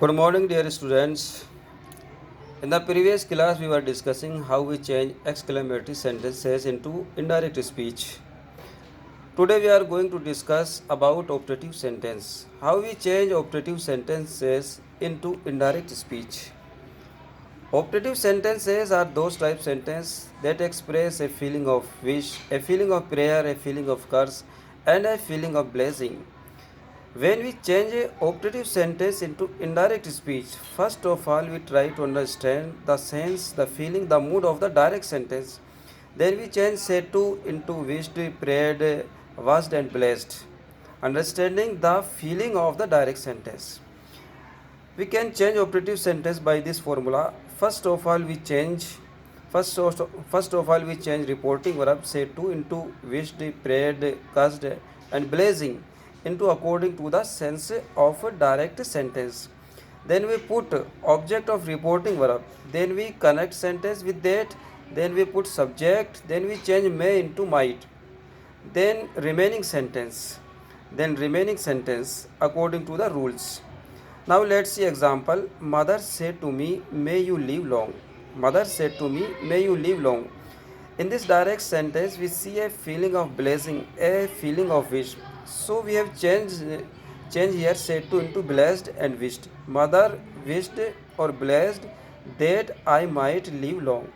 Good morning, dear students. In the previous class, we were discussing how we change exclamatory sentences into indirect speech. Today, we are going to discuss about operative sentence. How we change operative sentences into indirect speech. Operative sentences are those type sentences that express a feeling of wish, a feeling of prayer, a feeling of curse, and a feeling of blessing. When we change a operative sentence into indirect speech, first of all we try to understand the sense, the feeling, the mood of the direct sentence. Then we change said to into wished, prayed, washed and blessed. Understanding the feeling of the direct sentence. We can change operative sentence by this formula. First of all we change reporting verb say to into wished, prayed, cursed and blazing into according to the sense of a direct sentence. Then we put object of reporting verb. Then we connect sentence with that. Then we put subject. Then we change may into might. Then remaining sentence according to the rules. Now let's see example. Mother said to me, may you live long. Mother said to me, may you live long. In this direct sentence, we see a feeling of blessing, a feeling of wish. So we have change here said to into blessed and wished. Mother wished or blessed that I might live long.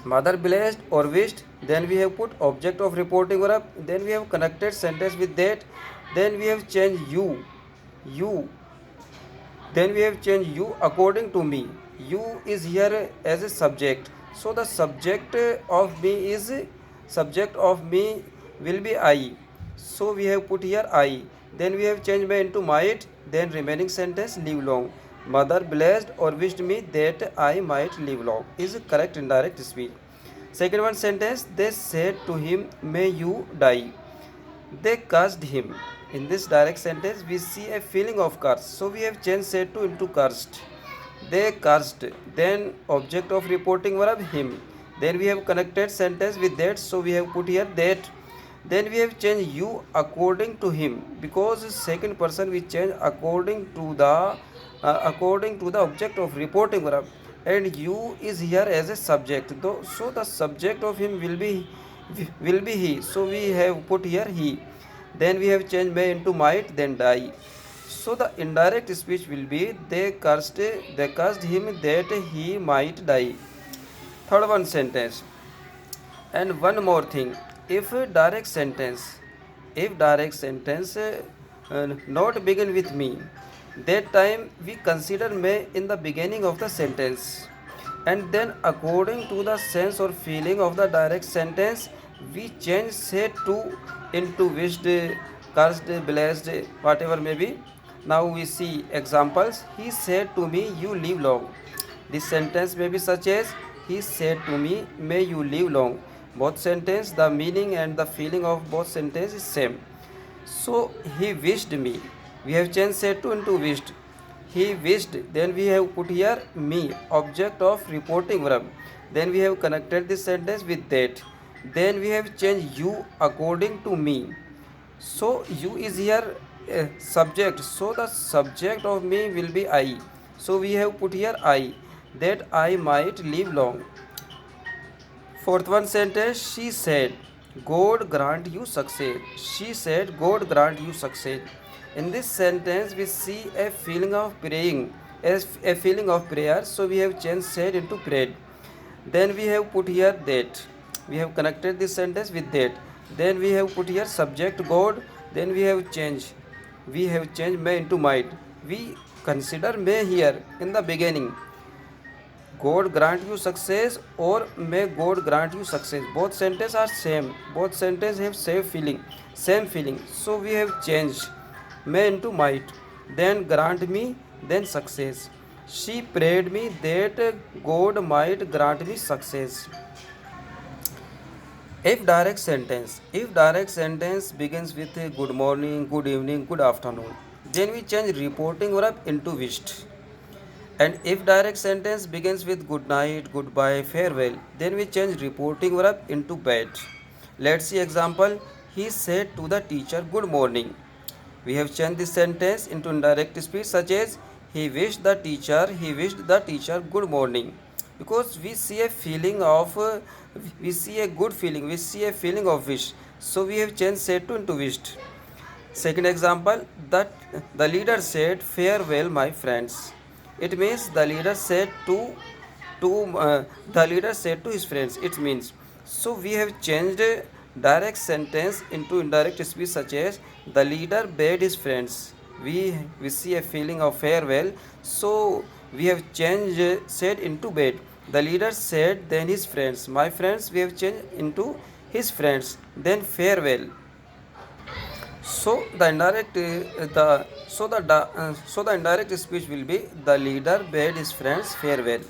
Mother blessed or wished. Then we have put object of reporting verb. Then we have connected sentence with that. Then we have changed you. Then we have changed you according to me. You is here as a subject. So the subject of me will be I. So we have put here I. Then we have changed me into might. Then remaining sentence live long. Mother blessed or wished me that I might live long is correct indirect speech. Second one sentence, they said to him, may you die. They cursed him. In this direct sentence, we see a feeling of curse. So we have changed said to into cursed. They cursed. Then object of reporting verb him. Then we have connected sentence with that. So we have put here that. Then we have changed you according to him because second person we change according to the object of reporting verb, and you is here as a subject. Though, so the subject of him will be he. So we have put here he. Then we have changed may into might, then die. So the indirect speech will be they cursed him that he might die. Third one sentence. And one more thing, if direct sentence not begin with me, that time we consider may in the beginning of the sentence, and then according to the sense or feeling of the direct sentence we change say to into wished, cursed, blessed, whatever may be. Now we see examples. He said to me, you live long. This sentence may be such as, he said to me, may you live long. Both sentence, the meaning and the feeling of both sentence is same. So he wished me. We have changed said to into wished. He wished. Then we have put here me, object of reporting verb. Then we have connected this sentence with that. Then we have changed you according to me. So you is here subject. So the subject of me will be I. So we have put here I, that I might live long. Fourth one sentence, she said, God grant you success. She said, God grant you success. In this sentence, we see a feeling of praying, a feeling of prayer. So we have changed said into prayed. Then we have put here that. We have connected this sentence with that. Then we have put here subject God. Then we have changed. We have changed may into might. We consider may here in the beginning. God grant you success or may God grant you success. Both sentences are same. Both sentences have same feeling. Same feeling. So we have changed may into might. Then grant me, then success. She prayed me that God might grant me success. If direct sentence begins with good morning, good evening, good afternoon, then we change reporting verb into wished. And if direct sentence begins with good night, goodbye, farewell, then we change reporting verb into bad. Let's see example. He said to the teacher, good morning. We have changed this sentence into indirect speech such as he wished the teacher good morning, because we see a feeling of we see a good feeling, we see a feeling of wish, so we have changed said to into wished. Second example, that the leader said farewell my friends. It means the leader said the leader said to his friends. It means, so we have changed a direct sentence into indirect speech such as the leader bade his friends. We see a feeling of farewell, so we have changed said into bade. The leader said then his friends. My friends we have changed into his friends. Then farewell. So the indirect the so the indirect speech will be the leader bade his friends farewell.